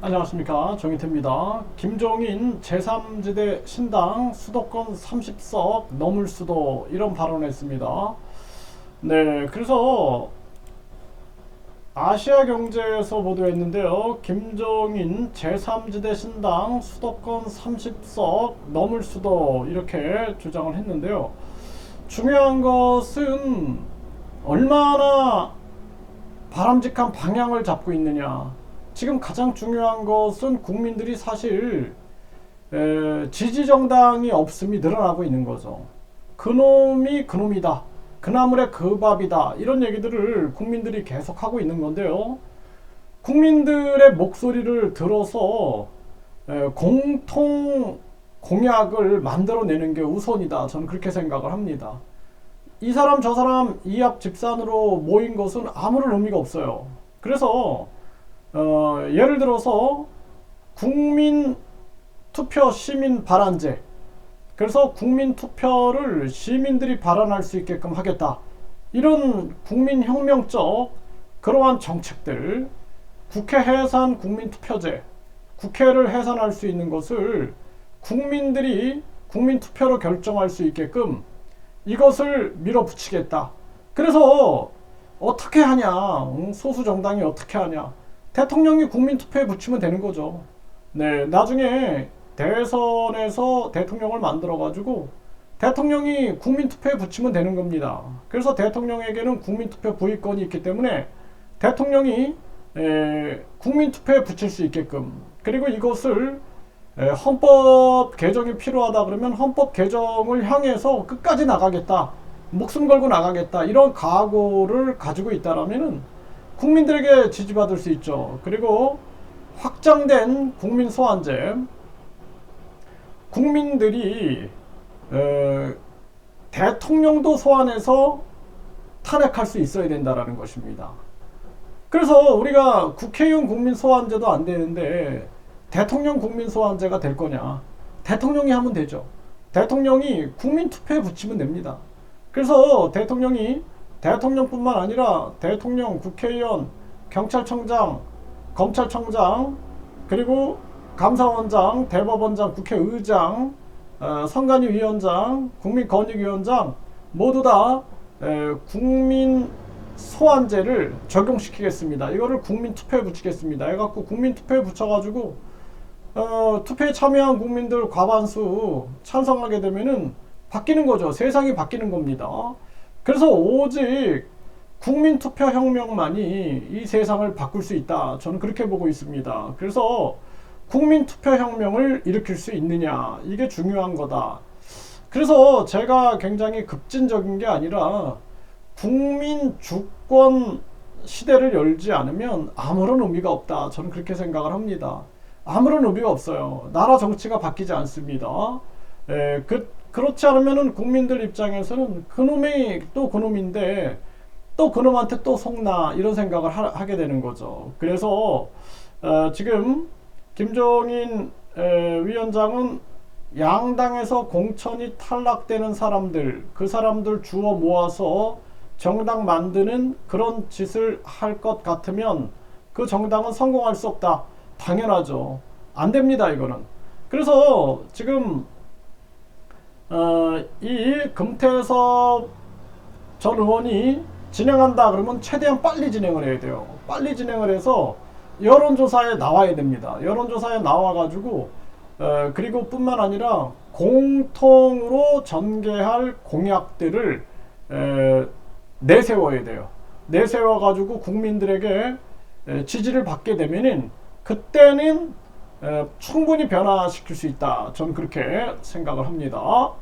안녕하십니까, 정희태입니다. 김종인 제3지대 신당 수도권 30석 넘을 수도, 이런 발언을 했습니다. 네, 그래서 아시아경제에서 보도했는데요. 김종인 제3지대 신당 수도권 30석 넘을 수도, 이렇게 주장을 했는데요. 중요한 것은 얼마나 바람직한 방향을 잡고 있느냐. 지금 가장 중요한 것은 국민들이 사실 지지정당이 없음이 늘어나고 있는 거죠. 그놈이 그놈이다, 그나물의 그 밥이다, 이런 얘기들을 국민들이 계속하고 있는 건데요. 국민들의 목소리를 들어서 공통 공약을 만들어내는 게 우선이다, 저는 그렇게 생각을 합니다. 이 사람 저 사람 이합 집산으로 모인 것은 아무런 의미가 없어요. 그래서 예를 들어서 국민 투표 시민 발안제, 그래서 국민 투표를 시민들이 발안할 수 있게끔 하겠다, 이런 국민혁명적 그러한 정책들, 국회 해산 국민 투표제, 국회를 해산할 수 있는 것을 국민들이 국민 투표로 결정할 수 있게끔 이것을 밀어붙이겠다. 그래서 어떻게 하냐, 소수 정당이 어떻게 하냐, 대통령이 국민투표에 붙이면 되는 거죠. 네, 나중에 대선에서 대통령을 만들어가지고 대통령이 국민투표에 붙이면 되는 겁니다. 그래서 대통령에게는 국민투표 부의권이 있기 때문에 대통령이 국민투표에 붙일 수 있게끔, 그리고 이것을 헌법 개정이 필요하다 그러면 헌법 개정을 향해서 끝까지 나가겠다, 목숨 걸고 나가겠다, 이런 각오를 가지고 있다라면은 국민들에게 지지받을 수 있죠. 그리고 확장된 국민 소환제, 국민들이 대통령도 소환해서 탄핵할 수 있어야 된다라는 것입니다. 그래서 우리가 국회의원 국민 소환제도 안 되는데 대통령 국민 소환제가 될 거냐? 대통령이 하면 되죠. 대통령이 국민 투표에 붙이면 됩니다. 그래서 대통령이 대통령뿐만 아니라 대통령, 국회의원, 경찰청장, 검찰청장, 그리고 감사원장, 대법원장, 국회의장, 선관위위원장, 국민권익위원장 모두 다 국민 소환제를 적용시키겠습니다. 이거를 국민 투표에 붙이겠습니다. 해갖고 국민 투표에 붙여가지고 투표에 참여한 국민들 과반수 찬성하게 되면은 바뀌는 거죠. 세상이 바뀌는 겁니다. 그래서 오직 국민투표혁명만이 이 세상을 바꿀 수 있다, 저는 그렇게 보고 있습니다. 그래서 국민투표혁명을 일으킬 수 있느냐, 이게 중요한 거다. 그래서 제가 굉장히 급진적인 게 아니라 국민 주권 시대를 열지 않으면 아무런 의미가 없다, 저는 그렇게 생각을 합니다. 아무런 의미가 없어요. 나라 정치가 바뀌지 않습니다. 그렇지 않으면은 국민들 입장에서는 그놈이 또 그놈인데 또 그놈한테 또 속나, 이런 생각을 하게 되는 거죠. 그래서 지금 김종인 위원장은 양당에서 공천이 탈락되는 사람들, 그 사람들 주워 모아서 정당 만드는 그런 짓을 할 것 같으면 그 정당은 성공할 수 없다. 당연하죠. 안 됩니다, 이거는. 그래서 지금 이 금태섭 전 의원이 진행한다 그러면 최대한 빨리 진행을 해야 돼요. 빨리 진행을 해서 여론조사에 나와야 됩니다. 여론조사에 나와가지고 그리고 뿐만 아니라 공통으로 전개할 공약들을 내세워야 돼요. 내세워가지고 국민들에게 지지를 받게 되면은 그때는 충분히 변화시킬 수 있다, 저는 그렇게 생각을 합니다.